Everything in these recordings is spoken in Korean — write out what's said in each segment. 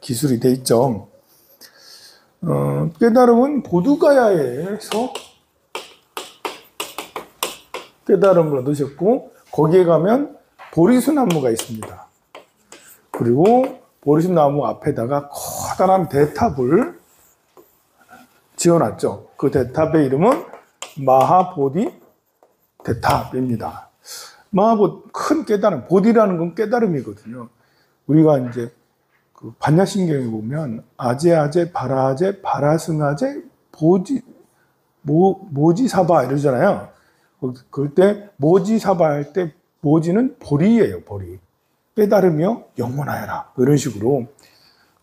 기술이 돼 있죠. 깨달음은 보두가야에서 깨달음을 얻으셨고, 거기에 가면 보리수나무가 있습니다. 그리고 보리수나무 앞에다가 커다란 대탑을 지어놨죠. 그 대탑의 이름은 마하보디 대탑입니다. 큰 깨달음, 보디라는 건 깨달음이거든요. 우리가 이제 그 반야신경에 보면 아제아제, 바라아제, 바라승아제, 모지사바 이러잖아요. 그럴 때 모지사바 할 때 모지는 보리예요, 보리. 깨달으며 영원하여라. 이런 식으로.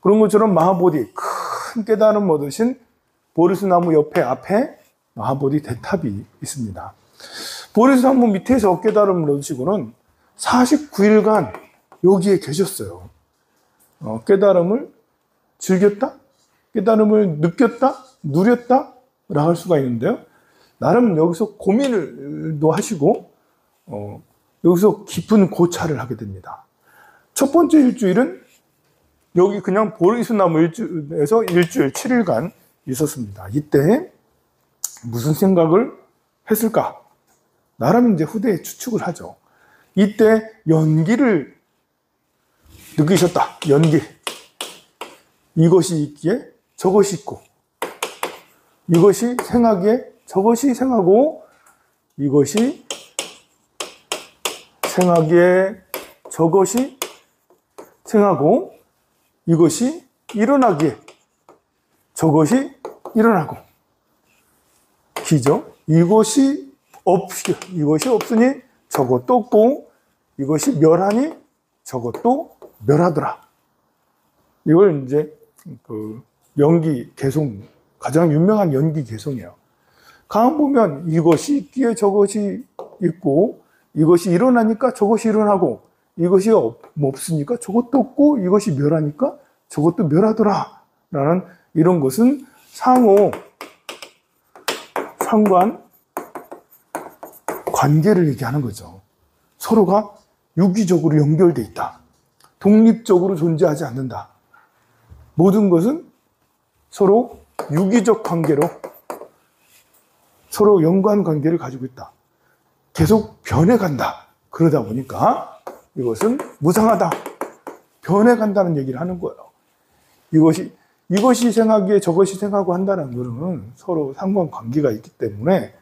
그런 것처럼 마하보디, 큰 깨달음 얻으신 보리수나무 앞에 마하보디 대탑이 있습니다. 보리수나무 밑에서 깨달음을 얻으시고는 49일간 여기에 계셨어요. 깨달음을 즐겼다? 깨달음을 느꼈다? 누렸다? 라고 할 수가 있는데요. 나름 여기서 고민을도 하시고, 여기서 깊은 고찰을 하게 됩니다. 첫 번째 일주일은 여기 그냥 보리수나무 일주에서 일주일 7일간 있었습니다. 이때 무슨 생각을 했을까? 나름 이제 후대에 추측을 하죠. 이때 연기를 느끼셨다. 연기. 이것이 있기에 저것이 있고, 이것이 생하기에 저것이 생하고, 이것이 생하기에 저것이 생하고, 이것이 일어나기에 저것이 일어나고, 기죠. 이것이 없으니 저것도 없고, 이것이 멸하니 저것도 멸하더라. 이걸 이제 그 연기 개송, 가장 유명한 연기 개송이에요. 가만 보면 이것이 있기에 저것이 있고, 이것이 일어나니까 저것이 일어나고, 이것이 없으니까 저것도 없고, 이것이 멸하니까 저것도 멸하더라. 라는 이런 것은 상호, 상관, 관계를 얘기하는 거죠. 서로가 유기적으로 연결되어 있다. 독립적으로 존재하지 않는다. 모든 것은 서로 유기적 관계로 서로 연관 관계를 가지고 있다. 계속 변해간다. 그러다 보니까 이것은 무상하다. 변해간다는 얘기를 하는 거예요. 이것이 생하기에 저것이 생하고 한다는 것은 서로 상관관계가 있기 때문에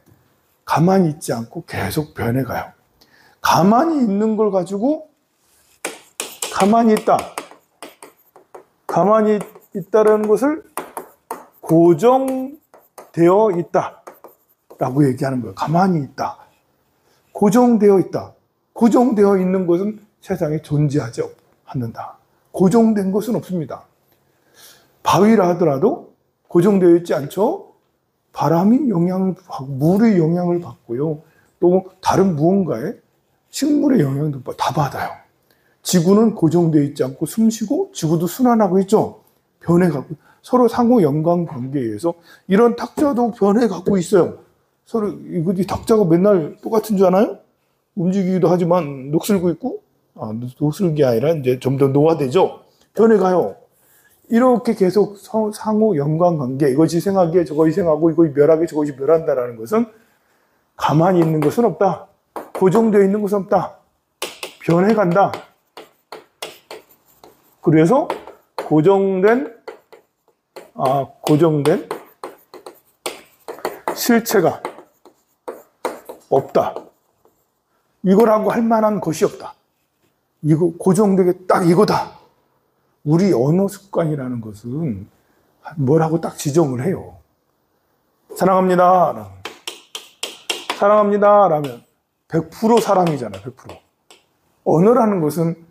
가만히 있지 않고 계속 변해가요. 가만히 있는 걸 가지고 가만히 있다. 가만히 있다라는 것을 고정되어 있다. 라고 얘기하는 거예요. 가만히 있다. 고정되어 있다. 고정되어 있는 것은 세상에 존재하지 않는다. 고정된 것은 없습니다. 바위라 하더라도 고정되어 있지 않죠? 바람이 영향을 받고, 물의 영향을 받고요. 또 다른 무언가에 식물의 영향도 다 받아요. 지구는 고정되어 있지 않고 숨쉬고 지구도 순환하고 있죠. 변해가고 서로 상호 연관 관계에 의해서 이런 탁자도 변해가고 있어요. 서로 이 탁자가 맨날 똑같은 줄 아나요? 움직이기도 하지만 녹슬고 있고, 녹슬기 아니라 이제 좀 더 노화되죠. 변해가요. 이렇게 계속 상호 연관 관계, 이것이 생하기에 저것이 생하고 이것이 멸하기에 저것이 멸한다라는 것은 가만히 있는 것은 없다. 고정되어 있는 것은 없다. 변해간다. 그래서 고정된 실체가 없다. 이거라고 할 만한 것이 없다. 이거 고정되게 딱 이거다. 우리 언어 습관이라는 것은 뭐라고 딱 지정을 해요. 사랑합니다. 사랑합니다. 라면 100% 사랑이잖아요. 100%. 언어라는 것은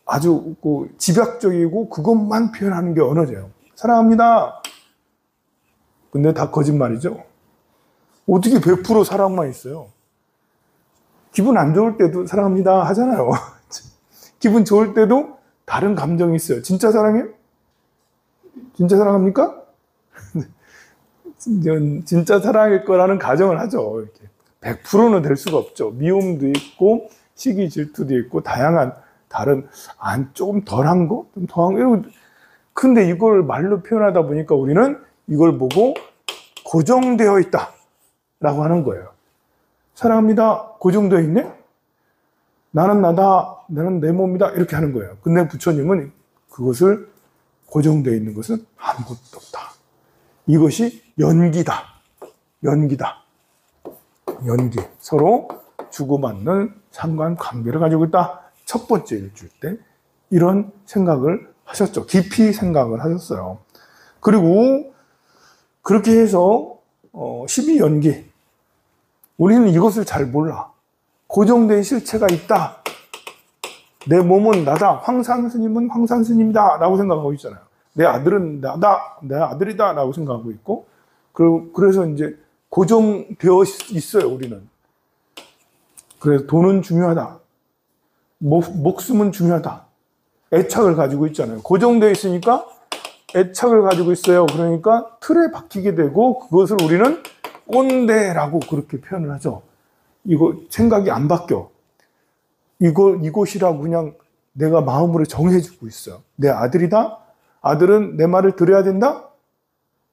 아주 집약적이고 그것만 표현하는 게 언어죠. 사랑합니다. 근데 다 거짓말이죠. 어떻게 100% 사랑만 있어요? 기분 안 좋을 때도 사랑합니다 하잖아요. 기분 좋을 때도 다른 감정이 있어요. 진짜 사랑해요? 진짜 사랑합니까? 진짜 사랑일 거라는 가정을 하죠. 이렇게 100%는 될 수가 없죠. 미움도 있고 시기 질투도 있고 다양한 다른 조금 덜한 거, 좀 더한 거 이런 근데 이걸 말로 표현하다 보니까 우리는 이걸 보고 고정되어 있다 라고 하는 거예요. 사랑합니다. 고정되어 있네? 나는 나다. 나는 내 몸이다. 이렇게 하는 거예요. 근데 부처님은 그것을 고정되어 있는 것은 아무것도 없다. 이것이 연기다. 연기다. 연기. 서로 주고받는 상관관계를 가지고 있다. 첫 번째 일주일 때 이런 생각을 하셨죠. 깊이 생각을 하셨어요. 그리고 그렇게 해서 12연기. 우리는 이것을 잘 몰라. 고정된 실체가 있다. 내 몸은 나다. 황산스님은 황산스님이다. 라고 생각하고 있잖아요. 내 아들은 나다. 내 아들이다. 라고 생각하고 있고. 그래서 이제 고정되어 있어요, 우리는. 그래서 돈은 중요하다. 목숨은 중요하다. 애착을 가지고 있잖아요. 고정되어 있으니까 애착을 가지고 있어요. 그러니까 틀에 박히게 되고 그것을 우리는 꼰대라고 그렇게 표현을 하죠. 이거 생각이 안 바뀌어. 이곳이라고 그냥 내가 마음으로 정해주고 있어요. 내 아들이다. 아들은 내 말을 들어야 된다.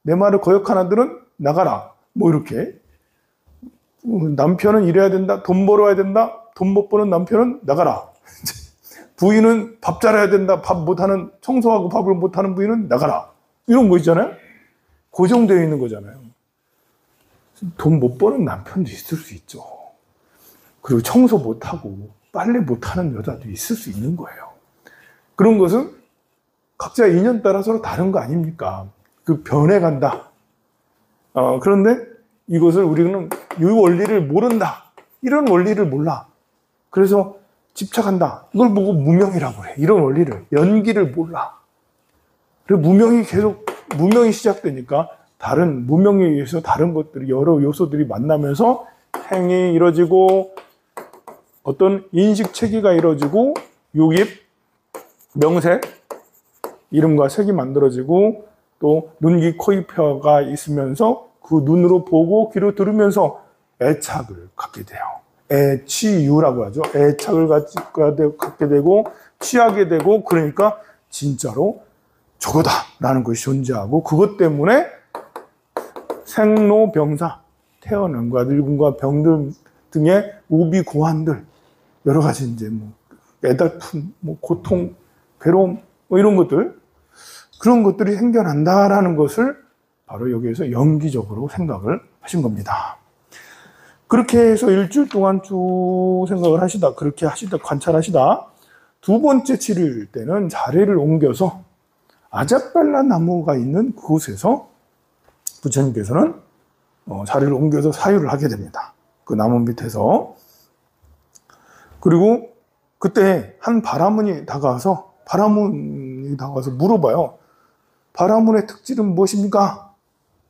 내 말을 거역한 아들은 나가라. 뭐 이렇게. 남편은 일해야 된다. 돈 벌어야 된다. 돈 못 버는 남편은 나가라. 부인은 밥 잘해야 된다. 밥 못하는, 청소하고 밥을 못하는 부인은 나가라. 이런 거 있잖아요. 고정되어 있는 거잖아요. 돈 못 버는 남편도 있을 수 있죠. 그리고 청소 못하고 빨래 못하는 여자도 있을 수 있는 거예요. 그런 것은 각자 인연 따라 서로 다른 거 아닙니까? 그 변해간다. 그런데 이것을 우리는 이 원리를 모른다. 이런 원리를 몰라. 그래서 집착한다. 이걸 보고 무명이라고 해. 이런 원리를. 연기를 몰라. 그리고 무명이 시작되니까 다른, 무명에 의해서 다른 것들이, 여러 요소들이 만나면서 행이 이루어지고 어떤 인식 체계가 이루어지고 유입, 명색, 이름과 색이 만들어지고 또 눈, 귀, 코, 입, 혀가 있으면서 그 눈으로 보고 귀로 들으면서 애착을 갖게 돼요. 애취유라고 하죠. 애착을 갖게 되고 취하게 되고 그러니까 진짜로 저거다라는 것이 존재하고 그것 때문에 생로병사, 태어남과 늙음과 병들 등의 우비고환들 여러 가지 이제 뭐 애달픔, 뭐 고통, 괴로움 뭐 이런 것들 그런 것들이 생겨난다라는 것을 바로 여기에서 연기적으로 생각을 하신 겁니다. 그렇게 해서 일주일 동안 쭉 생각을 하시다, 그렇게 하시다, 관찰하시다, 두 번째 7일 때는 자리를 옮겨서 아자빨라 나무가 있는 그곳에서 부처님께서는 자리를 옮겨서 사유를 하게 됩니다. 그 나무 밑에서. 그리고 그때 한 바라문이 다가와서 물어봐요. 바라문의 특질은 무엇입니까?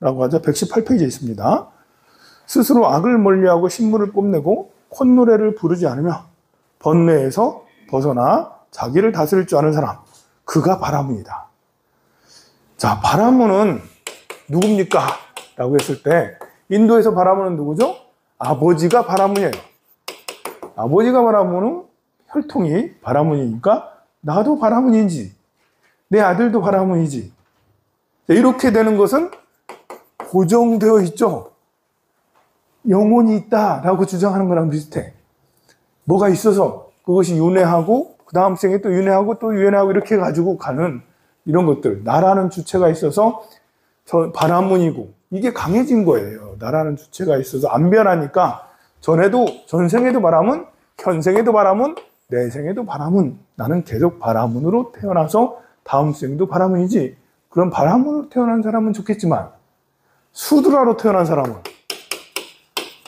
라고 하자 118페이지에 있습니다. 스스로 악을 멀리하고 신물을 뽐내고 콧노래를 부르지 않으며 번뇌에서 벗어나 자기를 다스릴 줄 아는 사람, 그가 바라문이다. 자, 바라문은 누굽니까? 라고 했을 때 인도에서 바라문은 누구죠? 아버지가 바라문이에요. 아버지가 바라문은 혈통이 바라문이니까 나도 바라문인지 내 아들도 바라문이지. 이렇게 되는 것은 고정되어 있죠. 영혼이 있다라고 주장하는 거랑 비슷해. 뭐가 있어서 그것이 윤회하고 그 다음 생에 또 윤회하고 또 윤회하고 이렇게 가지고 가는 이런 것들. 나라는 주체가 있어서 바라문이고 이게 강해진 거예요. 나라는 주체가 있어서 안 변하니까 전생에도 바라문, 현생에도 바라문, 내생에도 바라문. 나는 계속 바라문으로 태어나서 다음 생도 바라문이지. 그럼 바라문으로 태어난 사람은 좋겠지만 수드라로 태어난 사람은,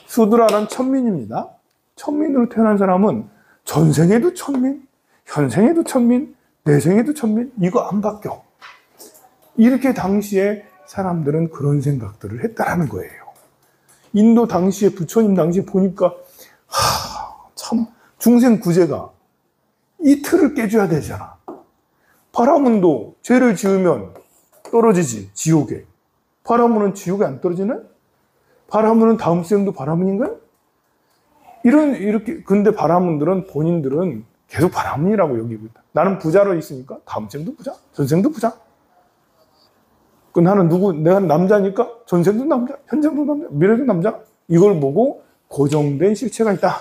수드라는 천민입니다. 천민으로 태어난 사람은 전생에도 천민, 현생에도 천민, 내생에도 천민. 이거 안 바뀌어. 이렇게 당시에 사람들은 그런 생각들을 했다라는 거예요. 인도 당시에 부처님 당시에 보니까 참 중생 구제가 이 틀을 깨줘야 되잖아. 바라문도 죄를 지으면 떨어지지, 지옥에. 바라문은 지옥에 안 떨어지네? 바라문은 다음 생도 바라문인가요? 이렇게, 근데 바라문들은 본인들은 계속 바라문이라고 여기고 있다. 나는 부자로 있으니까 다음 생도 부자, 전생도 부자. 그 나는 내가 남자니까 전생도 남자, 현생도 남자, 미래도 남자. 이걸 보고 고정된 실체가 있다.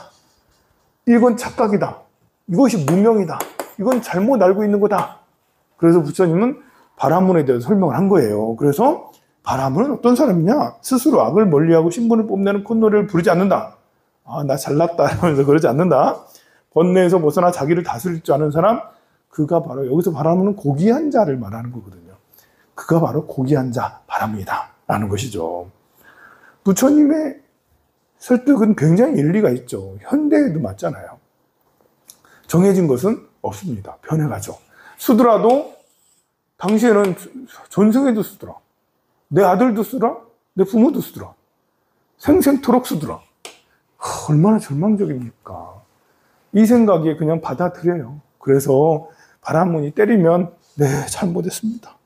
이건 착각이다. 이것이 무명이다. 이건 잘못 알고 있는 거다. 그래서 부처님은 바라문에 대해서 설명을 한 거예요. 그래서 바라문은 어떤 사람이냐? 스스로 악을 멀리하고 신분을 뽐내는 콧노래를 부르지 않는다. 아, 나 잘났다 하면서 그러지 않는다. 번뇌에서 벗어나 자기를 다스릴 줄 아는 사람, 그가 바로 여기서 바라문은 고귀한 자를 말하는 거거든요. 그가 바로 고귀한 자, 바라문이다 라는 것이죠. 부처님의 설득은 굉장히 일리가 있죠. 현대에도 맞잖아요. 정해진 것은 없습니다. 변해가죠. 쓰더라도 당시에는 전생에도 쓰더라. 내 아들도 쓰더라. 내 부모도 쓰더라. 생생토록 쓰더라. 얼마나 절망적입니까? 이 생각에 그냥 받아들여요. 그래서 바라문이 때리면 네, 잘못했습니다.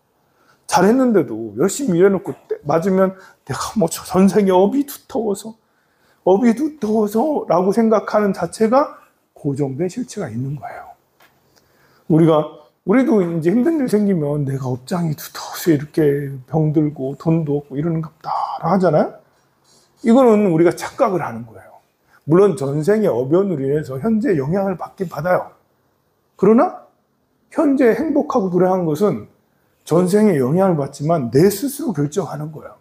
잘했는데도 열심히 일해놓고 맞으면 내가 뭐 전생에 업이 두터워서 라고 생각하는 자체가 고정된 실체가 있는 거예요. 우리도 이제 힘든 일 생기면 내가 업장이 두터워서 이렇게 병들고 돈도 없고 이러는 갑다 하잖아요. 이거는 우리가 착각을 하는 거예요. 물론 전생의 업연으로 인해서 현재 영향을 받긴 받아요. 그러나 현재 행복하고 불행한 것은 전생에 영향을 받지만 내 스스로 결정하는 거예요.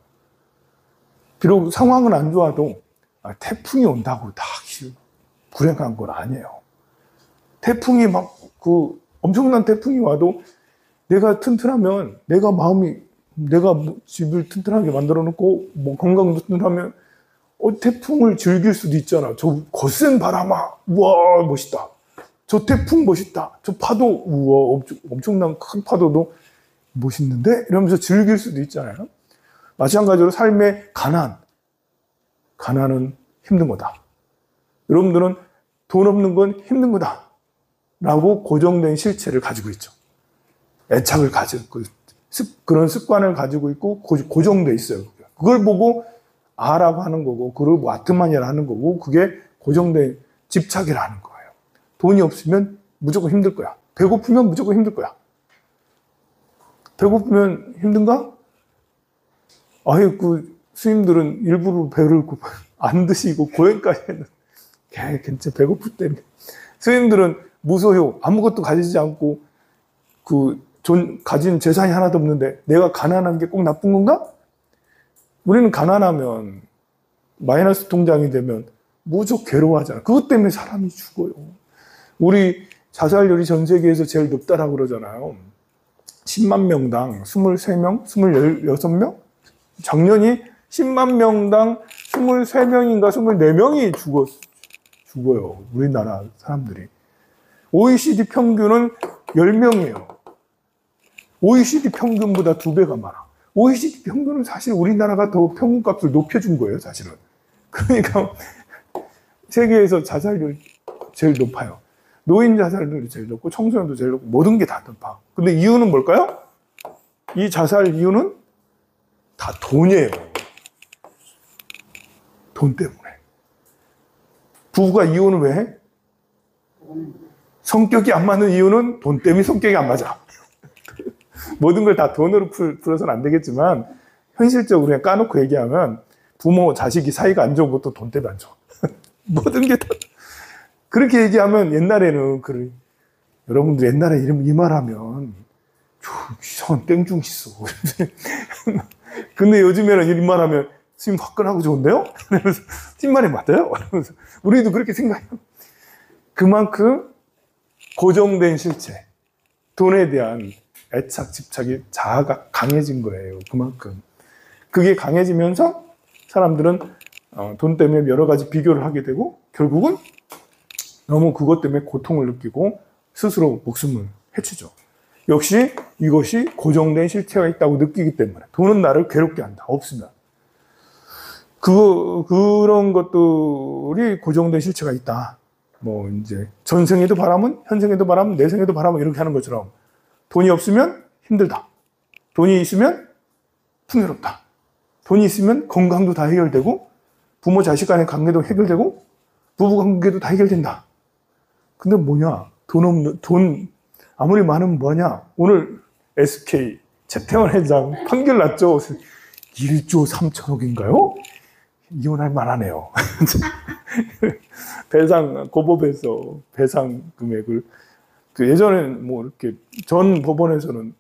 비록 상황은 안 좋아도 태풍이 온다고 다 불행한 건 아니에요. 태풍이 엄청난 태풍이 와도 내가 튼튼하면 내가 집을 튼튼하게 만들어 놓고 건강도 튼튼하면 태풍을 즐길 수도 있잖아. 저 거센 바람아, 우와 멋있다. 저 태풍 멋있다. 저 파도, 우와 엄청난 큰 파도도 멋있는데? 이러면서 즐길 수도 있잖아요. 마찬가지로 삶의 가난은 힘든 거다. 여러분들은 돈 없는 건 힘든 거다. 라고 고정된 실체를 가지고 있죠. 애착을 가지고, 그런 습관을 가지고 있고 고정돼 있어요. 그걸 보고 아라고 하는 거고, 그걸 와트만이라는 거고, 그게 고정된 집착이라는 거예요. 돈이 없으면 무조건 힘들 거야. 배고프면 무조건 힘들 거야. 배고프면 힘든가? 아예 스님들은 일부러 배를 안 드시고 고행까지는 괜찮 배고플 때는 스님들은 무소유 아무것도 가지지 않고 가진 재산이 하나도 없는데 내가 가난한 게 꼭 나쁜 건가? 우리는 가난하면 마이너스 통장이 되면 무척 괴로워하잖아. 그것 때문에 사람이 죽어요. 우리 자살률이 전 세계에서 제일 높다라고 그러잖아요. 10만 명당 23명, 26명? 작년이 10만 명당 23명인가 24명이 죽어요. 우리나라 사람들이. OECD 평균은 10명이에요. OECD 평균보다 2배가 많아. OECD 평균은 사실 우리나라가 더 평균값을 높여준 거예요, 사실은. 그러니까 세계에서 자살률이 제일 높아요. 노인 자살률이 제일 높고 청소년도 제일 높고 모든 게 다 높아. 근데 이유는 뭘까요? 이 자살 이유는 다 돈이에요. 돈 때문에. 부부가 이혼을 왜 해? 성격이 안 맞는 이유는 돈 때문에 성격이 안 맞아. 모든 걸 다 돈으로 풀어서는 안 되겠지만 현실적으로 그냥 까놓고 얘기하면 부모, 자식이 사이가 안 좋은 것도 돈 때문에 안 좋아. 모든 게 다. 그렇게 얘기하면 옛날에는 여러분들 옛날에 이 말하면 이상한 땡중 있어. 근데 요즘에는 이 말하면 스님 화끈하고 좋은데요? 그래서 스님 말이 맞아요? 우리도 그렇게 생각해요. 그만큼 고정된 실체, 돈에 대한 애착, 집착이 자아가 강해진 거예요. 그만큼. 그게 강해지면서 사람들은 돈 때문에 여러 가지 비교를 하게 되고 결국은 너무 그것 때문에 고통을 느끼고 스스로 목숨을 해치죠. 역시 이것이 고정된 실체가 있다고 느끼기 때문에 돈은 나를 괴롭게 한다. 없으면. 그런 것들이 고정된 실체가 있다. 뭐 이제 전생에도 바람은, 현생에도 바람은, 내생에도 바람은 이렇게 하는 것처럼 돈이 없으면 힘들다. 돈이 있으면 풍요롭다. 돈이 있으면 건강도 다 해결되고 부모 자식 간의 관계도 해결되고 부부 관계도 다 해결된다. 근데 뭐냐? 돈 아무리 많으면 뭐냐? 오늘 SK 최태원 회장 판결 났죠. 1조 3천억인가요? 이혼할 만하네요. 배상, 고법에서 배상 금액을, 예전에는 뭐 이렇게 전 법원에서는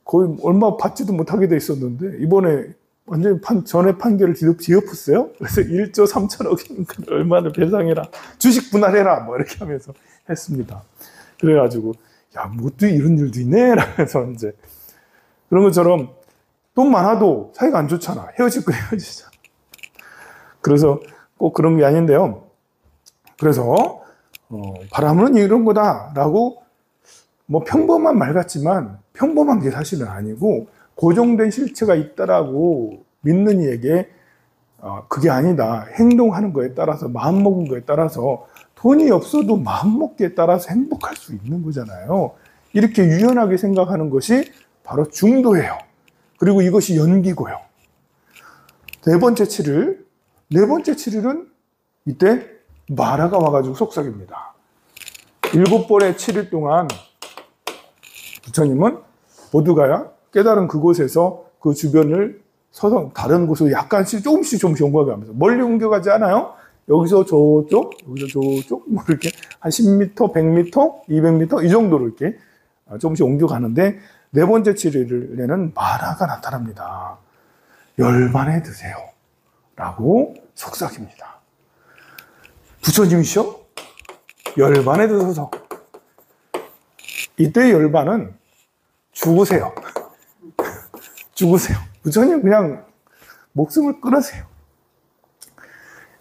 거의 얼마 받지도 못하게 돼 있었는데, 이번에 완전히 전에 판결을 뒤엎었어요. 그래서 1조 3천억이니까 얼마를 배상해라. 주식 분할해라. 뭐 이렇게 하면서 했습니다. 그래가지고, 야, 뭐 또 이런 일도 있네? 라면서 이제. 그런 것처럼 돈 많아도 사이가 안 좋잖아. 헤어질 거 헤어지잖아. 그래서 꼭 그런 게 아닌데요. 그래서, 바람은 이런 거다라고 뭐 평범한 말 같지만 평범한 게 사실은 아니고 고정된 실체가 있다라고 믿는 이에게 그게 아니다. 행동하는 거에 따라서 마음먹은 거에 따라서 돈이 없어도 마음먹기에 따라서 행복할 수 있는 거잖아요. 이렇게 유연하게 생각하는 것이 바로 중도예요. 그리고 이것이 연기고요. 네 번째 7일은 이때 마라가 와가지고 속삭입니다. 7번의 7일 동안 부처님은 모두가야 깨달은 그곳에서 그 주변을 서서 다른 곳으로 약간씩 조금씩 옮겨가면서 멀리 옮겨가지 않아요. 여기서 저쪽, 여기서 저쪽, 뭐 이렇게 한 10m, 100m, 200m 이 정도로 이렇게 조금씩 옮겨가는데 네 번째 7일에는 마라가 나타납니다. 열반에 드세요. 라고 속삭입니다. 부처님이시여? 열반에 드셔서. 이때 열반은 죽으세요. 죽으세요. 부처님 그냥 목숨을 끊으세요.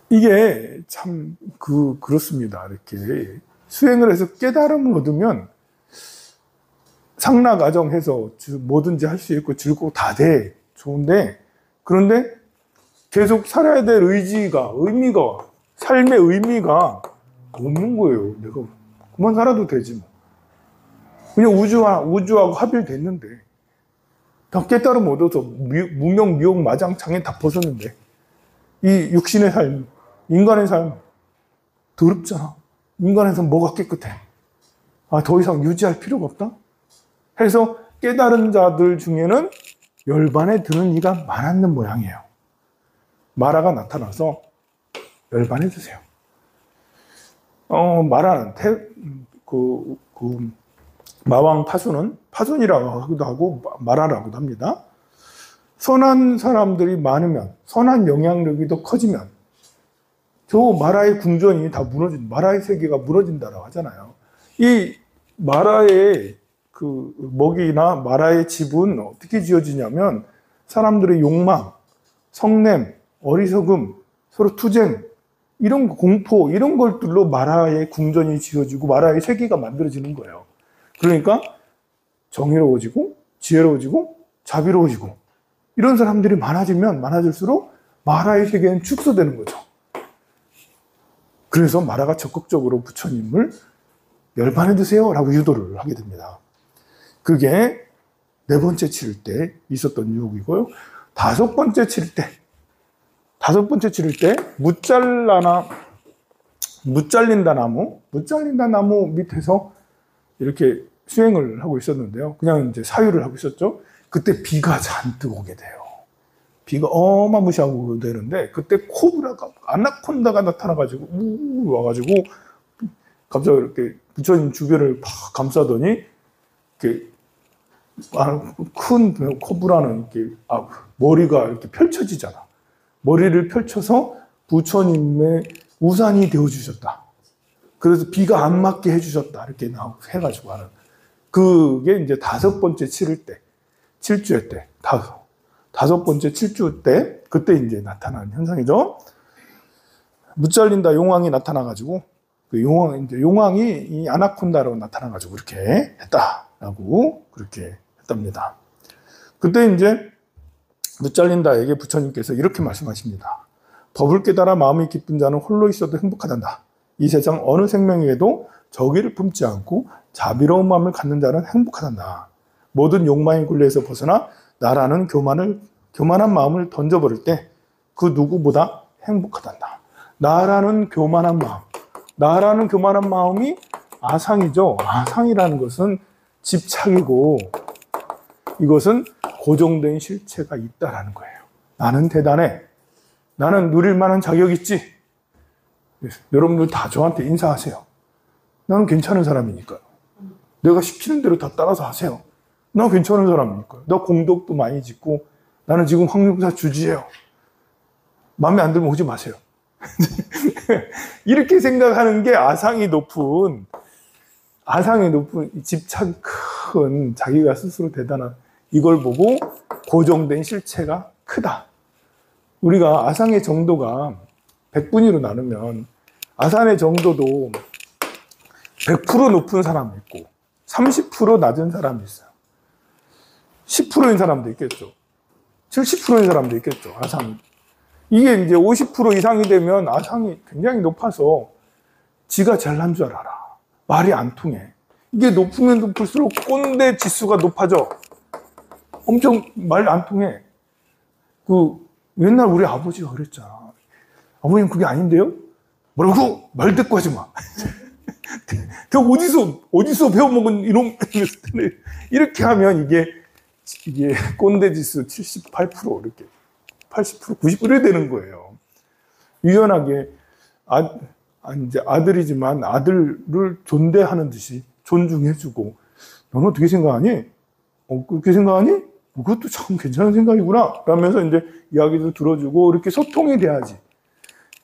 이게 참 그렇습니다. 이렇게 수행을 해서 깨달음을 얻으면 상락아정해서 뭐든지 할 수 있고 즐겁고 다 돼. 좋은데 그런데 계속 살아야 될 의미가 삶의 의미가 없는 거예요. 내가 그만 살아도 되지 뭐. 그냥 우주하고 합일됐는데 다 깨달음 얻어서 무명, 미혹, 마장창에 다 벗었는데 이 육신의 삶, 인간의 삶 더럽잖아. 인간의 삶 뭐가 깨끗해? 더 이상 유지할 필요가 없다? 해서 깨달은 자들 중에는 열반에 드는 이가 많았는 모양이에요. 마라가 나타나서 열반에 드세요. 마라는 마왕 파순이라고 하기도 하고 마라라고도 합니다. 선한 사람들이 많으면 선한 영향력이 더 커지면 저 마라의 궁전이 다 마라의 세계가 무너진다라고 하잖아요. 이 마라의 그 먹이나 마라의 집은 어떻게 지어지냐면 사람들의 욕망, 성냄, 어리석음, 서로 투쟁, 이런 공포, 이런 것들로 마라의 궁전이 지어지고 마라의 세계가 만들어지는 거예요. 그러니까 정의로워지고 지혜로워지고 자비로워지고 이런 사람들이 많아지면 많아질수록 마라의 세계는 축소되는 거죠. 그래서 마라가 적극적으로 부처님을 열반에 드세요 라고 유도를 하게 됩니다. 그게 네 번째 7일 때 있었던 유혹이고요. 다섯 번째 7일 때 무잘린다 나무 밑에서 이렇게 수행을 하고 있었는데요. 그냥 이제 사유를 하고 있었죠. 그때 비가 잔뜩 오게 돼요. 비가 어마무시하고 되는데 그때 아나콘다가 나타나가지고 와가지고 갑자기 이렇게 부처님 주변을 팍 감싸더니 이렇게 큰 코브라는 이렇게 머리가 이렇게 펼쳐지잖아. 머리를 펼쳐서 부처님의 우산이 되어 주셨다. 그래서 비가 안 맞게 해주셨다. 이렇게 해가지고 하는. 그게 이제 다섯 번째 7일 때, 7주회 때, 다섯 번째 7주 때, 그때 이제 나타난 현상이죠. 무잘린다 용왕이 나타나가지고, 그 용왕이 이 아나콘다로 나타나가지고 그렇게 했다라고 그렇게 했답니다. 그때 이제 무잘린다에게 부처님께서 이렇게 말씀하십니다. 법을 깨달아 마음이 기쁜 자는 홀로 있어도 행복하단다. 이 세상 어느 생명에게도 저기를 품지 않고 자비로운 마음을 갖는 자는 행복하단다. 모든 욕망의 굴레에서 벗어나 나라는 교만한 마음을 던져버릴 때 그 누구보다 행복하단다. 나라는 교만한 마음이 아상이죠. 아상이라는 것은 집착이고 이것은 고정된 실체가 있다라는 거예요. 나는 대단해. 나는 누릴 만한 자격 있지. 여러분들 다 저한테 인사하세요. 나는 괜찮은 사람이니까요. 내가 시키는 대로 다 따라서 하세요. 나 괜찮은 사람이니까요. 나 공덕도 많이 짓고 나는 지금 황룡사 주지예요. 마음에 안 들면 오지 마세요. 이렇게 생각하는 게 아상이 높은 집착이 큰 자기가 스스로 대단한 이걸 보고 고정된 실체가 크다. 우리가 아상의 정도가 100분위로 나누면 아상의 정도도 100% 높은 사람이 있고 30% 낮은 사람이 있어요. 10%인 사람도 있겠죠. 70%인 사람도 있겠죠. 아상이. 이게 이제 50% 이상이 되면 아상이 굉장히 높아서 지가 잘난 줄 알아. 말이 안 통해. 이게 높으면 높을수록 꼰대 지수가 높아져. 엄청 말 안 통해. 옛날 우리 아버지가 그랬잖아. 아버님 그게 아닌데요? 뭐라고? 말 대꾸 하지 마. 그 어디서 배워먹은 이놈. 이렇게 하면 이게 꼰대 지수 78% 이렇게 80% 90% 이렇게 되는 거예요. 유연하게 이제 아들이지만 아들을 존대하는 듯이 존중해주고 너는 어떻게 생각하니? 그렇게 생각하니? 그것도 참 괜찮은 생각이구나 라면서 이제 이야기도 들어주고 이렇게 소통이 돼야지.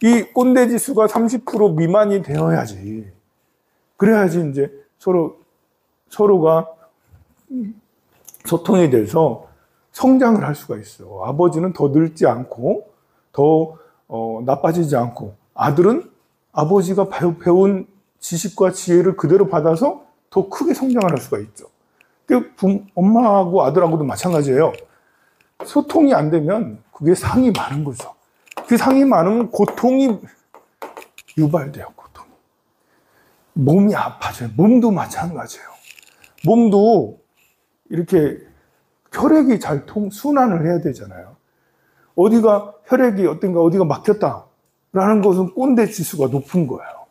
이 꼰대 지수가 30% 미만이 되어야지. 그래야지 이제 서로가 소통이 돼서 성장을 할 수가 있어. 아버지는 더 늙지 않고 더 나빠지지 않고 아들은 아버지가 배운 지식과 지혜를 그대로 받아서 더 크게 성장을 할 수가 있죠. 엄마하고 아들하고도 마찬가지예요. 소통이 안 되면 그게 상이 많은 거죠. 그 상이 많으면 고통이 유발돼요. 고통이. 몸이 아파져요. 몸도 마찬가지예요. 몸도 이렇게 혈액이 잘 순환을 해야 되잖아요. 혈액이 어디가 막혔다라는 것은 꼰대 지수가 높은 거예요.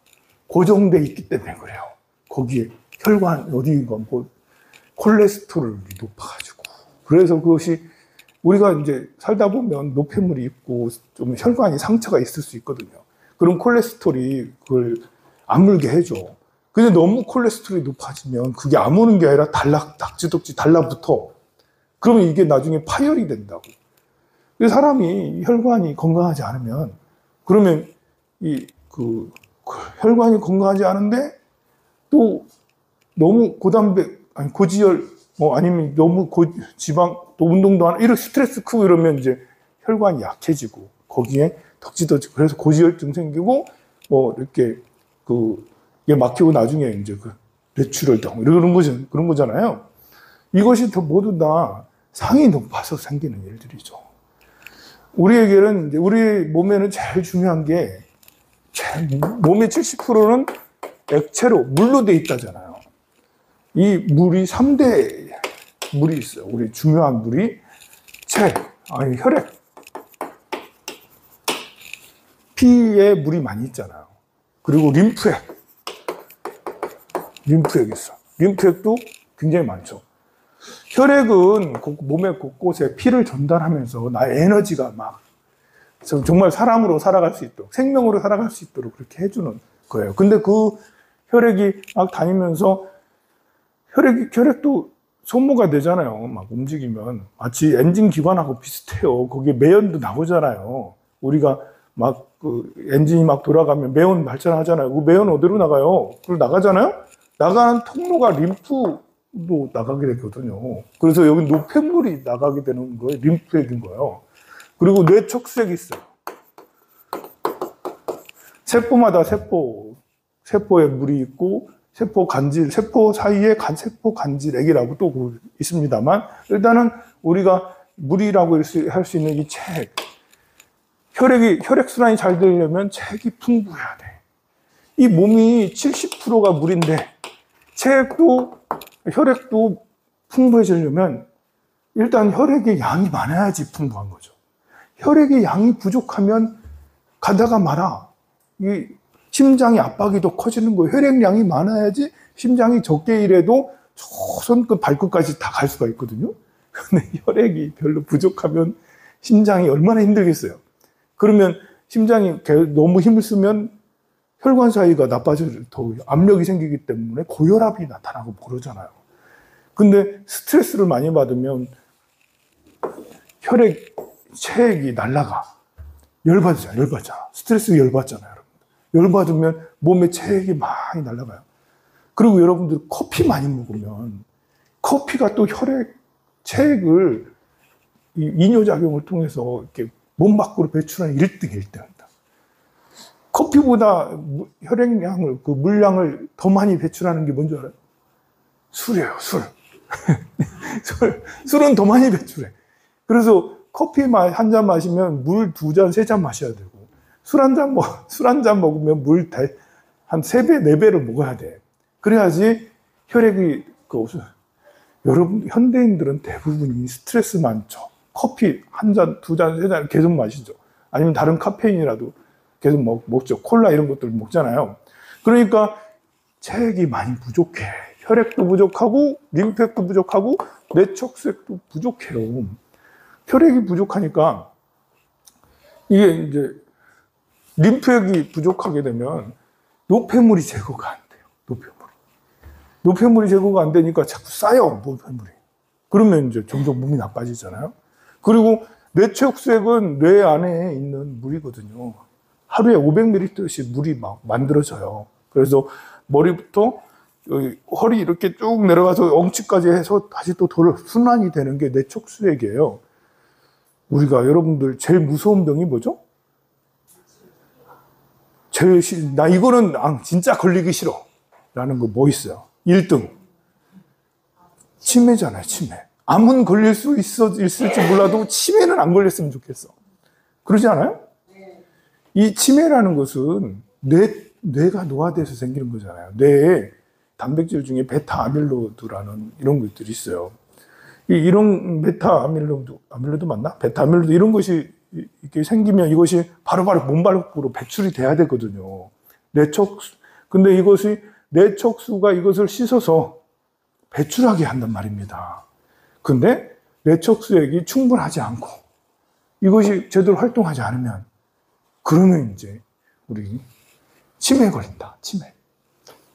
고정돼 있기 때문에 그래요. 거기에 혈관 어디가 콜레스테롤이 높아가지고. 그래서 그것이 우리가 이제 살다 보면 노폐물이 있고 좀 혈관이 상처가 있을 수 있거든요. 그럼 콜레스테롤이 그걸 아물게 해줘. 근데 너무 콜레스테롤이 높아지면 그게 아무는 게 아니라 낙지독지 달라붙어. 그러면 이게 나중에 파열이 된다고. 사람이 혈관이 건강하지 않으면 그러면 혈관이 건강하지 않은데 또 너무 고지혈 아니면 너무 지방 또 운동도 안 하고 이런 스트레스 크고 이러면 이제 혈관이 약해지고 거기에 덕지덕지 그래서 고지혈증 생기고 이렇게 이게 막히고 나중에 이제 뇌출혈 등 그런 거잖아요. 이것이 모두 다 상이 높아서 생기는 일들이죠. 우리에게는 우리 몸에는 제일 중요한 게 몸의 70%는 액체로 물로 돼 있다잖아요. 이 물이 3대 물이 있어요. 우리 중요한 물이 혈액. 피에 물이 많이 있잖아요. 그리고 림프액 있어. 림프액도 굉장히 많죠. 혈액은 몸의 곳곳에 피를 전달하면서 나의 에너지가 정말 사람으로 살아갈 수 있도록, 생명으로 살아갈 수 있도록 그렇게 해주는 거예요. 근데 그 혈액이 막 다니면서 혈액도 소모가 되잖아요. 막 움직이면. 마치 엔진 기관하고 비슷해요. 거기에 매연도 나오잖아요. 우리가 엔진이 막 돌아가면 매연 발전하잖아요. 그 매연 어디로 나가요? 그걸 나가잖아요? 나가는 통로가 림프도 나가게 되거든요. 그래서 여기 노폐물이 나가게 되는 거예요. 림프액인 거예요. 그리고 뇌척수액이 있어요. 세포마다 세포에 물이 있고, 세포 사이에 세포 간질액이라고 또 있습니다만, 일단은 우리가 물이라고 할 수 있는 이 책, 혈액순환이 잘 되려면 책이 풍부해야 돼. 이 몸이 70%가 물인데, 혈액도 풍부해지려면 일단 혈액의 양이 많아야지 풍부한 거죠. 혈액의 양이 부족하면 가다가 말아. 이 심장이 압박이 더 커지는 거예요. 혈액량이 많아야지 심장이 적게 일해도 저 손끝 발끝까지 다 갈 수가 있거든요. 근데 혈액이 별로 부족하면 심장이 얼마나 힘들겠어요. 그러면 심장이 너무 힘을 쓰면 혈관 사이가 나빠져 더 압력이 생기기 때문에 고혈압이 나타나고 그러잖아요. 근데 스트레스를 많이 받으면 체액이 날아가. 열받잖아. 스트레스 열받잖아요. 열받으면 몸에 체액이 많이 날아가요. 그리고 여러분들 커피 많이 먹으면 커피가 또 체액을 이뇨작용을 통해서 이렇게 몸 밖으로 배출하는 1등입니다. 커피보다 혈액량을, 그 물량을 더 많이 배출하는 게 뭔지 알아요? 술이에요, 술. 술은 더 많이 배출해. 그래서 커피 한 잔 마시면 물 2잔, 3잔 마셔야 되고, 술 한 잔 먹으면 물 한 3배, 4배를 먹어야 돼. 그래야지 혈액이, 여러분, 현대인들은 대부분이 스트레스 많죠. 커피 한 잔, 2잔, 3잔 계속 마시죠. 아니면 다른 카페인이라도 계속 먹죠. 콜라 이런 것들 먹잖아요. 그러니까 체액이 많이 부족해. 혈액도 부족하고, 림프액도 부족하고, 내척수액도 부족해요. 혈액이 부족하니까, 이게 이제, 림프액이 부족하게 되면, 노폐물이 제거가 안 돼요. 노폐물이 제거가 안 되니까 자꾸 쌓여, 노폐물이. 그러면 이제 점점 몸이 나빠지잖아요. 그리고 내척수액은 뇌 안에 있는 물이거든요. 하루에 500ml씩 물이 막 만들어져요. 그래서 머리부터 허리 이렇게 쭉 내려가서 엉치까지 해서 다시 또 순환이 되는 게 내척수액이에요. 우리가 여러분들 제일 무서운 병이 뭐죠? 나 이거는 진짜 걸리기 싫어. 라는 거 뭐 있어요? 1등. 치매잖아요, 치매. 암은 걸릴 수 있을지 몰라도 치매는 안 걸렸으면 좋겠어. 그러지 않아요? 이 치매라는 것은 뇌가 노화돼서 생기는 거잖아요. 뇌에 단백질 중에 베타 아밀로드라는 이런 것들이 있어요. 이런 베타 아밀로드 맞나? 베타 아밀로드 이런 것이 이렇게 생기면 이것이 바로바로 몸 밖으로 배출이 돼야 되거든요. 근데 이것이 내척수가 이것을 씻어서 배출하게 한단 말입니다. 근데 내척수액이 충분하지 않고 이것이 제대로 활동하지 않으면 그러면 이제 우리 치매에 걸린다. 치매.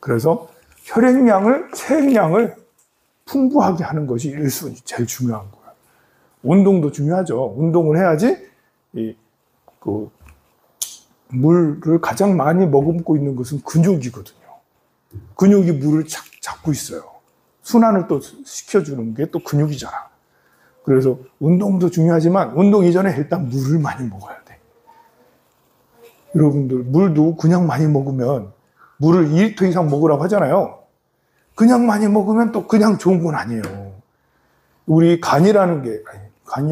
그래서 체액량을 풍부하게 하는 것이 1순위 제일 중요한 거예요. 운동도 중요하죠. 운동을 해야지 물을 가장 많이 머금고 있는 것은 근육이거든요. 근육이 물을 잡고 있어요. 순환을 또 시켜주는 게 또 근육이잖아. 그래서 운동도 중요하지만 운동 이전에 일단 물을 많이 먹어야 돼. 여러분들 물도 그냥 많이 먹으면 물을 2리터 이상 먹으라고 하잖아요. 그냥 많이 먹으면 또 그냥 좋은 건 아니에요. 우리 간이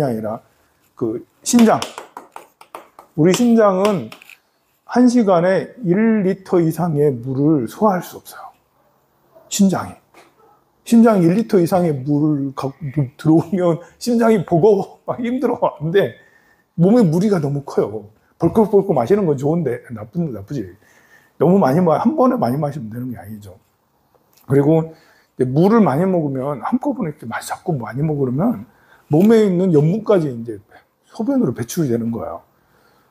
아니라 신장. 우리 신장은 1시간에 1리터 이상의 물을 소화할 수 없어요. 신장이 1리터 이상의 물을 들어오면 심장이 버거워, 막 힘들어. 근데 몸에 무리가 너무 커요. 벌컥벌컥 마시는 건 좋은데, 나쁘지. 너무 한 번에 많이 마시면 되는 게 아니죠. 그리고 물을 많이 먹으면, 한꺼번에 이렇게 자꾸 많이 먹으면 몸에 있는 염분까지 이제 소변으로 배출이 되는 거예요.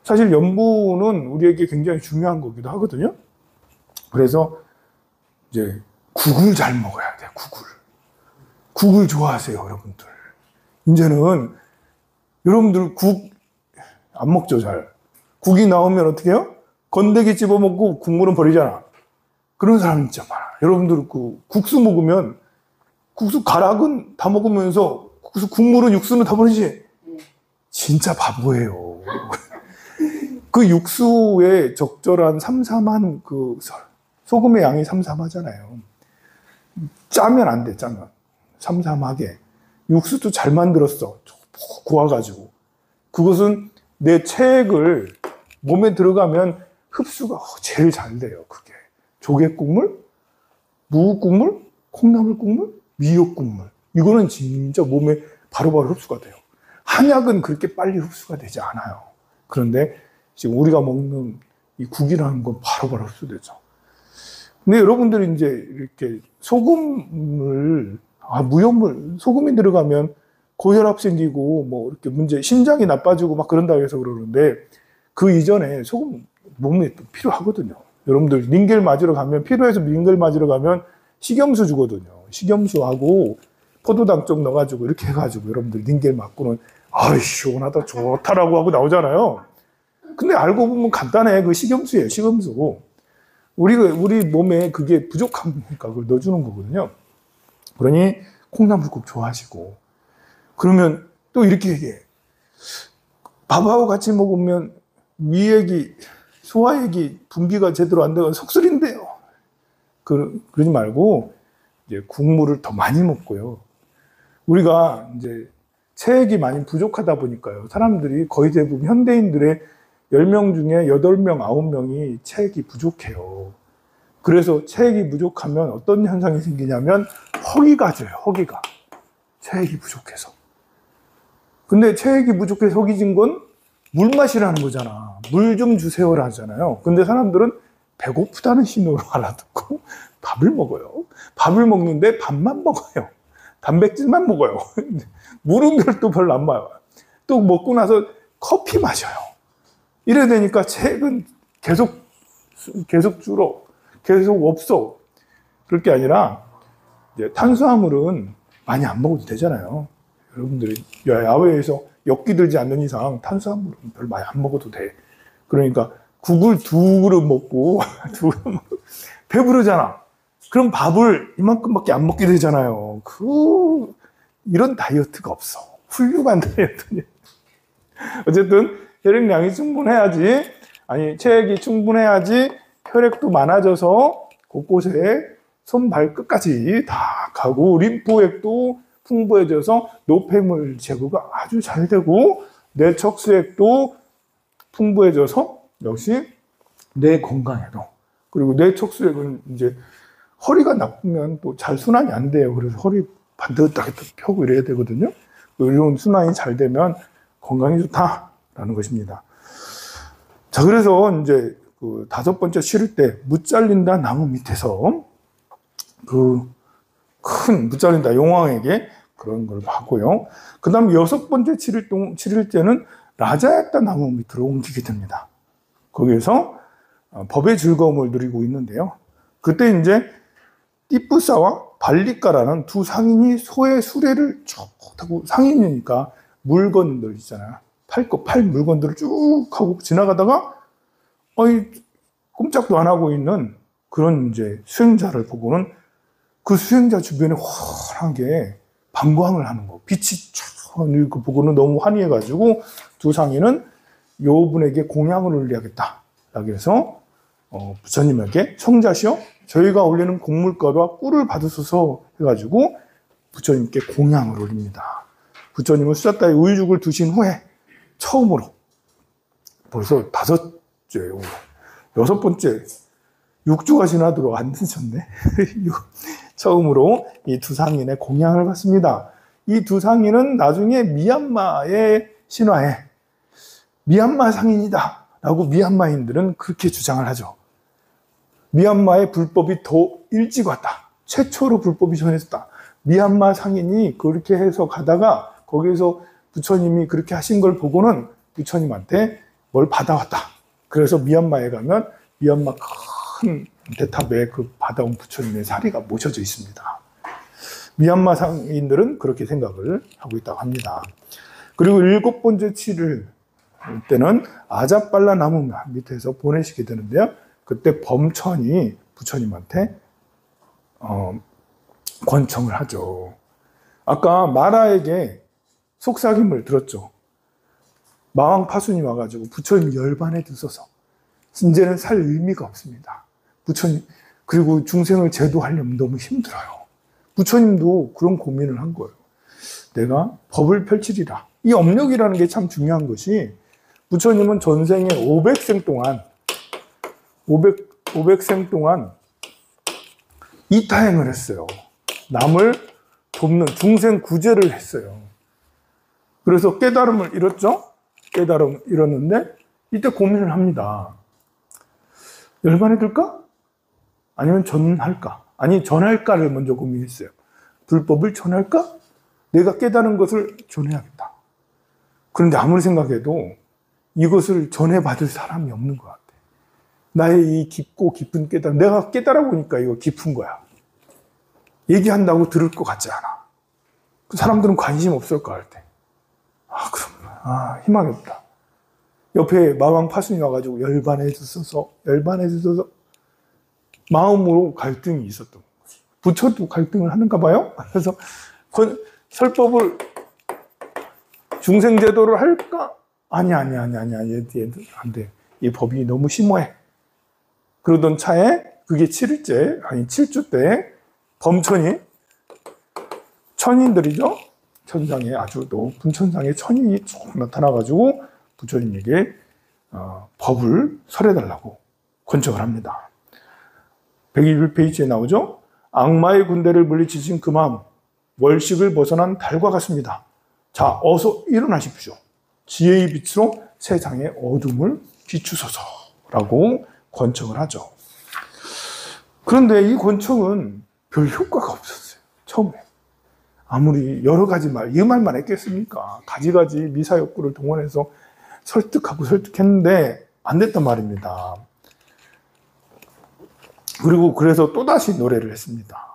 사실 염분은 우리에게 굉장히 중요한 거기도 하거든요. 그래서 이제 국을 잘 먹어야 돼요, 국을 좋아하세요, 여러분들. 이제는 여러분들 국 안 먹죠, 잘. 국이 나오면 어떻게 해요? 건더기 집어먹고 국물은 버리잖아. 그런 사람 진짜 많아. 여러분들 국수 먹으면 국수 가락은 다 먹으면서 국물은 육수는 다 버리지. 진짜 바보예요. 그 육수에 적절한 삼삼한 소금의 양이 삼삼하잖아요. 짜면 안 돼, 짜면. 삼삼하게. 육수도 잘 만들었어. 구워가지고. 그것은 내 체액을 몸에 들어가면 흡수가 제일 잘 돼요, 그게. 조개국물, 무국물, 콩나물국물, 미역국물. 이거는 진짜 몸에 바로바로 흡수가 돼요. 한약은 그렇게 빨리 흡수가 되지 않아요. 그런데 지금 우리가 먹는 이 국이라는 건 바로바로 흡수되죠. 근데 여러분들이 이제 이렇게 소금이 들어가면 고혈압 생기고 뭐 이렇게 문제, 심장이 나빠지고 막 그런다고 해서 그러는데 그 이전에 소금 몸에 또 필요하거든요. 여러분들 링겔 맞으러 가면, 필요해서 링겔 맞으러 가면 식염수 주거든요. 식염수하고 포도당 좀 넣어가지고 이렇게 해가지고 여러분들 링겔 맞고는 아이 시원하다 좋다라고 하고 나오잖아요. 근데 알고 보면 간단해. 그 식염수예요. 식염수. 우리 몸에 그게 부족하니까 그걸 넣어주는 거거든요. 그러니 콩나물국 좋아하시고, 그러면 또 이렇게 얘기해. 밥하고 같이 먹으면 위액이, 소화액이 분비가 제대로 안 되고 속쓰린대요. 그러지 말고 이제 국물을 더 많이 먹고요. 우리가 이제 체액이 많이 부족하다 보니까요. 사람들이 거의 대부분 현대인들의 10명 중에 8명, 9명이 체액이 부족해요. 그래서 체액이 부족하면 어떤 현상이 생기냐면 허기가 져요. 허기가. 체액이 부족해서. 근데 체액이 부족해서 허기 진 건 물 마시라는 거잖아. 물 좀 주세요라 하잖아요. 근데 사람들은 배고프다는 신호로 알아듣고 밥을 먹어요. 밥을 먹는데 밥만 먹어요. 단백질만 먹어요. 물은 별로 안 마요. 또 먹고 나서 커피 마셔요. 이래 되니까 체액은 계속 줄어. 계속 없어. 그럴 게 아니라 이제 탄수화물은 많이 안 먹어도 되잖아요. 여러분들이 야외에서 엽기 들지 않는 이상 탄수화물은 별로 많이 안 먹어도 돼. 그러니까 국을 2그릇 먹고 배부르잖아. 그럼 밥을 이만큼밖에 안 먹게 되잖아요. 이런 다이어트가 없어. 훌륭한 다이어트니. 어쨌든 혈액량이 충분해야지, 체액이 충분해야지 혈액도 많아져서 곳곳에 손 발끝까지 다 가고 림프액도 풍부해져서 노폐물 제거가 아주 잘 되고 뇌척수액도 풍부해져서 역시 뇌 건강에도, 그리고 뇌척수액은 이제 허리가 나쁘면 또 잘 순환이 안 돼요. 그래서 허리 반듯하게 펴고 이래야 되거든요. 이런 순환이 잘 되면 건강이 좋다라는 것입니다. 자, 그래서 이제 그 5번째 치를 때 무잘린다 나무 밑에서 큰 무잘린다 용왕에게 그런 걸 하고요. 그 다음 6번째 치를 때는 라자야타 나무 밑으로 옮기게 됩니다. 거기에서 법의 즐거움을 누리고 있는데요. 그때 이제 띠뿌사와 발리까라는 두 상인이 소의 수레를 쭉 하고, 상인이니까 물건들 있잖아요. 팔 물건들을 쭉 하고 지나가다가 꼼짝도 안 하고 있는 그런 이제 수행자를 보고는 그 수행자 주변에 환하게 방광을 하는 거, 빛이 쫙 이렇게 보고는 너무 환희해가지고 두 상인은 요 분에게 공양을 올려야겠다. 라고 해서 부처님에게 성자시여 저희가 올리는 곡물가루와 꿀을 받으소서 해가지고 부처님께 공양을 올립니다. 부처님은 수자타에 우유죽을 드신 후에 처음으로, 벌써 5째, 6번째 6주가 지나도록 안 드셨네. 처음으로 이 두 상인의 공양을 받습니다. 이 두 상인은 나중에 미얀마의 신화에 미얀마 상인이다 라고 미얀마인들은 그렇게 주장을 하죠. 미얀마의 불법이 더 일찍 왔다. 최초로 불법이 전해졌다. 미얀마 상인이 그렇게 해서 가다가 거기에서 부처님이 그렇게 하신 걸 보고는 부처님한테 뭘 받아왔다. 그래서 미얀마에 가면 미얀마 큰 대탑에 그 받아온 부처님의 사리가 모셔져 있습니다. 미얀마 상인들은 그렇게 생각을 하고 있다고 합니다. 그리고 7번째 치를 때는 아자빨라 나무 밑에서 보내시게 되는데요. 그때 범천이 부처님한테 권청을 하죠. 아까 마라에게 속삭임을 들었죠. 마왕 파순이 와가지고 부처님이 열반에 들어서 이제는 살 의미가 없습니다. 부처님, 그리고 중생을 제도하려면 너무 힘들어요. 부처님도 그런 고민을 한 거예요. 내가 법을 펼치리라. 이 업력이라는 게 참 중요한 것이, 부처님은 전생에 500생 동안 이타행을 했어요. 남을 돕는 중생 구제를 했어요. 그래서 깨달음을 잃었죠? 깨달음을 잃었는데 이때 고민을 합니다. 열반에 들까? 아니면 전할까? 아니, 전할까를 먼저 고민했어요. 불법을 전할까? 내가 깨달은 것을 전해야겠다. 그런데 아무리 생각해도 이것을 전해받을 사람이 없는 것 같아. 나의 이 깊고 깊은 깨달음, 내가 깨달아 보니까 이거 깊은 거야. 얘기한다고 들을 것 같지 않아. 그 사람들은 관심 없을 거 할 때. 그럼, 희망이 없다. 옆에 마왕 파순이 와가지고 열반해 주소서, 마음으로 갈등이 있었던 거지. 부처도 갈등을 하는가 봐요? 그래서 설법을 중생제도를 할까? 아니, 안 돼. 이 법이 너무 심오해. 그러던 차에 그게 7주 때 범천이, 천인들이죠? 천상에 아주 높은 천상에 천인이 쭉 나타나가지고 부처님에게 법을 설해달라고 권청을 합니다. 121페이지에 나오죠? 악마의 군대를 물리치신 그 마음, 월식을 벗어난 달과 같습니다. 자, 어서 일어나십시오. 지혜의 빛으로 세상의 어둠을 비추소서라고 권청을 하죠. 그런데 이 권청은 별 효과가 없었어요. 처음에. 아무리 여러 가지 이 말만 했겠습니까? 가지가지 미사역구를 동원해서 설득했는데 안 됐단 말입니다. 그리고 그래서 또다시 노래를 했습니다.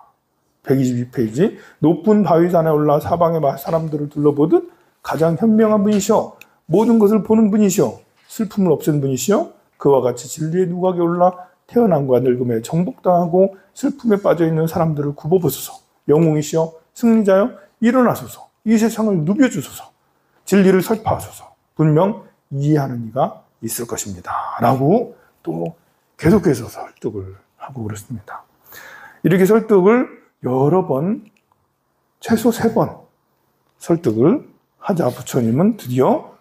122페이지. 높은 바위산에 올라 사방의 사람들을 둘러보듯 가장 현명한 분이시오. 모든 것을 보는 분이시오. 슬픔을 없애는 분이시오. 그와 같이 진리의 누각에 올라 태어남과 늙음에 정복당하고 슬픔에 빠져있는 사람들을 굽어보소서. 영웅이시오. 승리자여 일어나소서. 이 세상을 누벼주소서. 진리를 설파하소서. 분명 이해하는 이가 있을 것입니다. 라고 또 계속해서 설득을 하고 그렇습니다. 이렇게 설득을 여러 번, 최소 3번 설득을 하자 부처님은 드디어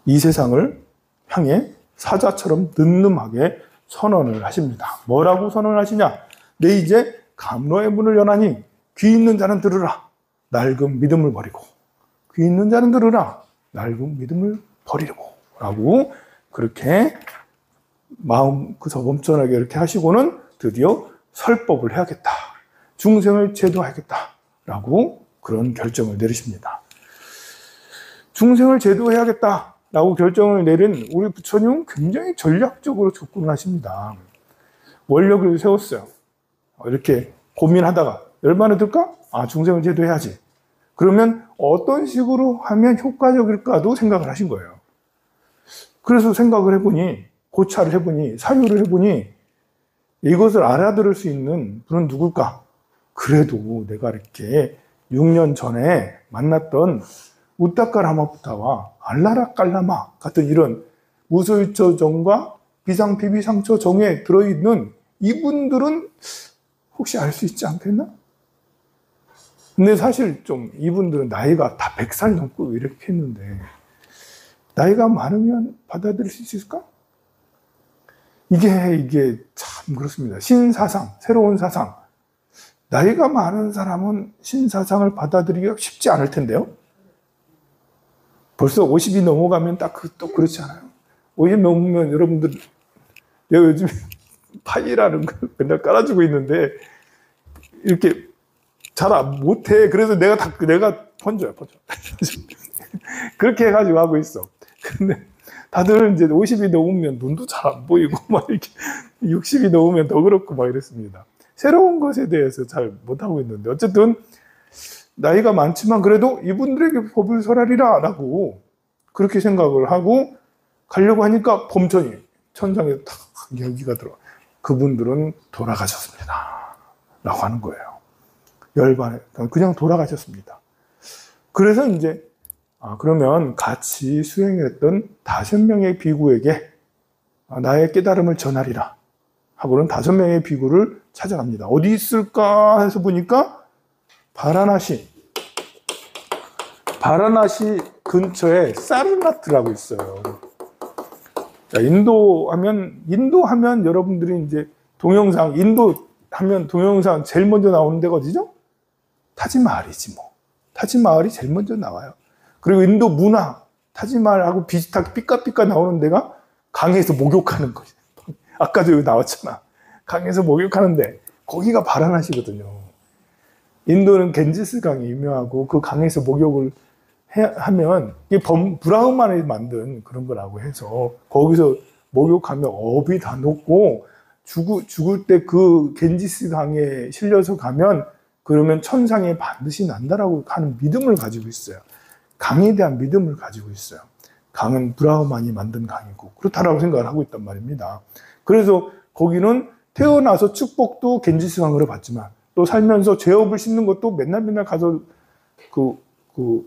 이 세상을 향해 사자처럼 늠름하게 선언을 하십니다. 뭐라고 선언을 하시냐? 내 이제 감로의 문을 여나니 귀 있는 자는 들으라. 낡은 믿음을 버리고. 귀 있는 자는 들으라. 낡은 믿음을 버리고. 라고 그렇게 마음 범천하게 이렇게 하시고는 드디어 설법을 해야겠다. 중생을 제도하겠다. 라고 그런 결정을 내리십니다. 중생을 제도해야겠다. 라고 결정을 내린 우리 부처님은 굉장히 전략적으로 접근을 하십니다. 원력을 세웠어요. 이렇게 고민하다가 열반에 들까? 중생을 제도해야지. 그러면 어떤 식으로 하면 효과적일까도 생각을 하신 거예요. 그래서 생각을 해보니, 고찰을 해보니, 사유를 해보니 이것을 알아들을 수 있는 분은 누굴까? 그래도 내가 이렇게 6년 전에 만났던 우타카라마부타와 알라라 깔라마 같은 이런 무소유처정과 비상피비상처정에 들어있는 이분들은 혹시 알 수 있지 않겠나? 근데 사실 좀 이분들은 나이가 다 100살 넘고 이렇게 했는데 나이가 많으면 받아들일 수 있을까? 이게 참 그렇습니다. 신사상, 새로운 사상. 나이가 많은 사람은 신사상을 받아들이기가 쉽지 않을 텐데요. 벌써 50이 넘어가면 또 그렇지 않아요. 50 넘으면 여러분들, 내가 요즘 파이라는 걸 맨날 깔아주고 있는데, 이렇게 잘 못해. 그래서 내가 번져요. 그렇게 해가지고 하고 있어. 근데 다들 이제 50이 넘으면 눈도 잘 안 보이고, 막 이렇게 60이 넘으면 더 그렇고 막 이랬습니다. 새로운 것에 대해서 잘 못하고 있는데, 어쨌든, 나이가 많지만 그래도 이분들에게 법을 설하리라 라고 그렇게 생각을 하고 가려고 하니까 범천이 천장에 탁 열기가 들어와. 그분들은 돌아가셨습니다. 라고 하는 거예요. 열반에 그냥 돌아가셨습니다. 그래서 이제 그러면 같이 수행했던 5명의 비구에게 나의 깨달음을 전하리라 하고는 5명의 비구를 찾아갑니다. 어디 있을까 해서 보니까 바라나시 근처에 사르나트라고 있어요. 자, 인도 하면 여러분들이 이제 인도 하면 동영상 제일 먼저 나오는 데가 어디죠? 타지마할이지 뭐. 타지마할이 제일 먼저 나와요. 그리고 인도 문화, 타지마할하고 비슷하게 삐까삐까 나오는 데가 강에서 목욕하는 거지. 아까도 여기 나왔잖아. 강에서 목욕하는데 거기가 바라나시거든요. 인도는 겐지스 강이 유명하고 그 강에서 목욕을 하면 이게 브라흐만이 만든 그런 거라고 해서 거기서 목욕하면 업이 다 녹고 죽을 때 그 겐지스 강에 실려서 가면 그러면 천상에 반드시 난다라고 하는 믿음을 가지고 있어요. 강에 대한 믿음을 가지고 있어요. 강은 브라흐만이 만든 강이고 그렇다라고 생각을 하고 있단 말입니다. 그래서 거기는 태어나서 축복도 겐지스 강으로 받지만 또 살면서 죄업을 씻는 것도 맨날 가서 그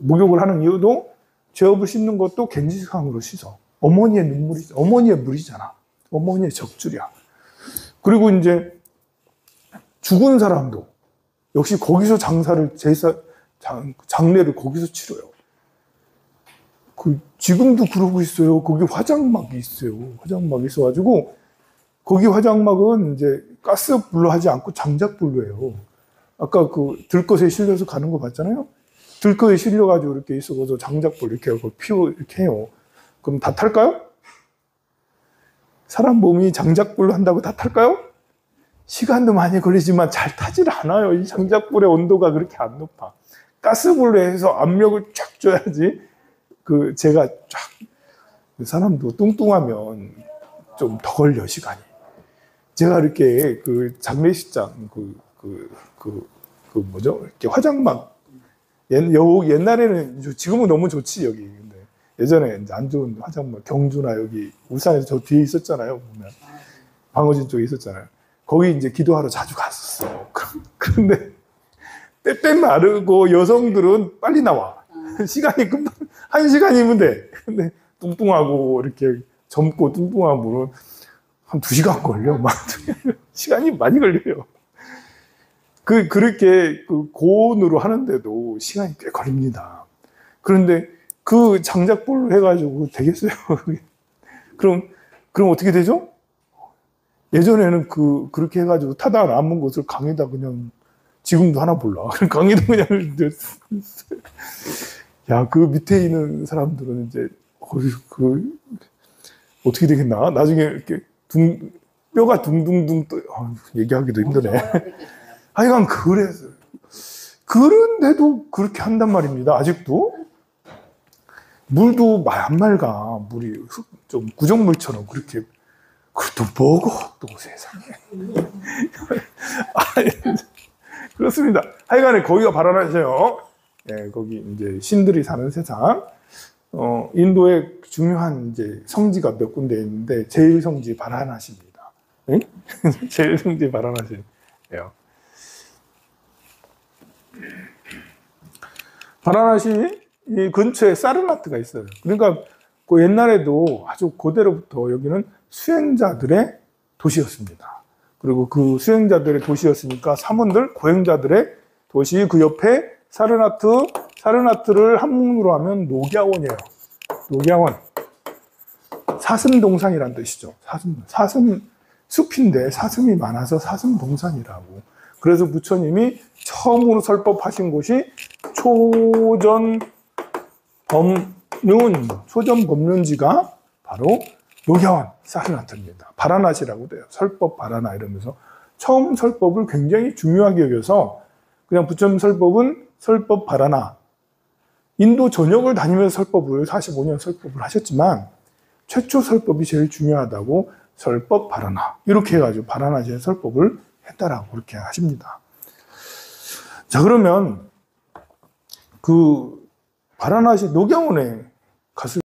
목욕을 하는 이유도 죄업을 씻는 것도 겐지스 강으로 씻어. 어머니의 눈물이, 어머니의 물이잖아. 어머니의 적줄이야. 그리고 이제 죽은 사람도 역시 거기서 장례를 거기서 치러요. 지금도 그러고 있어요. 거기 화장막이 있어요. 화장막이 있어가지고 거기 화장막은 이제 가스불로 하지 않고 장작불로 해요. 아까 그 들것에 실려서 가는 거 봤잖아요. 들것에 실려가지고 이렇게 있어서 장작불 이렇게 하고 이렇게 해요. 그럼 다 탈까요? 사람 몸이 장작불로 한다고 다 탈까요? 시간도 많이 걸리지만 잘 타질 않아요. 이 장작불의 온도가 그렇게 안 높아. 가스불로 해서 압력을 쫙 줘야지. 제가 쫙, 사람도 뚱뚱하면 좀 더 걸려, 시간이. 제가 이렇게 장례식장, 뭐죠? 이렇게 화장막, 옛날에는, 지금은 너무 좋지, 여기. 근데 예전에 이제 안 좋은 화장막, 경주나 여기, 울산에서 저 뒤에 있었잖아요, 보면. 방어진 쪽에 있었잖아요. 거기 이제 기도하러 자주 갔었어. 그런데, 때때 마르고 여성들은 빨리 나와. 시간이 금방, 1시간이면 돼. 근데 뚱뚱하고, 이렇게 젊고 뚱뚱한 분은 한 2시간 걸려. 막. 시간이 많이 걸려요. 그렇게 고온으로 하는데도 시간이 꽤 걸립니다. 그런데 그 장작불로 해가지고 되겠어요? 그럼 어떻게 되죠? 예전에는 그렇게 해가지고 타다 남은 것을 강에다 그냥 지금도 하나 몰라. 강에다 그냥 야, 그 밑에 있는 사람들은 이제 어떻게 되겠나? 나중에 이렇게 뼈가 둥둥둥 얘기하기도 힘드네. 하여간 그래서 그런데도 그렇게 한단 말입니다. 아직도 물도 안 맑아. 물이 좀 구정물처럼 그렇게. 그것도 뭐고 또 세상에. 그렇습니다. 하여간에 거기가 바라나시요. 예, 거기 이제 신들이 사는 세상. 인도에 중요한 이제 성지가 몇 군데 있는데 제일 성지 바라나시입니다. 응? 제일 성지 바라나시예요. 바라나시 이 근처에 사르나트가 있어요. 그러니까 그 옛날에도 아주 고대로부터 여기는 수행자들의 도시였습니다. 그리고 그 수행자들의 도시였으니까 사문들, 고행자들의 도시, 그 옆에 사르나트를 한문으로 하면 녹야원이에요. 녹야원. 사슴동산이란 뜻이죠. 사슴 숲인데 사슴이 많아서 사슴동산이라고. 그래서 부처님이 처음으로 설법하신 곳이 초전법륜지가 바로 녹야원 사르나트입니다. 바라나시라고 돼요. 설법 바라나 이러면서 처음 설법을 굉장히 중요하게 여겨서 그냥 부처님 설법은 설법 바라나. 인도 전역을 다니면서 설법을 45년 설법을 하셨지만 최초 설법이 제일 중요하다고 설법 바라나 이렇게 해가지고 바라나시의 설법을 했다라고 그렇게 하십니다. 자, 그러면 바라나시 녹야원에 갔을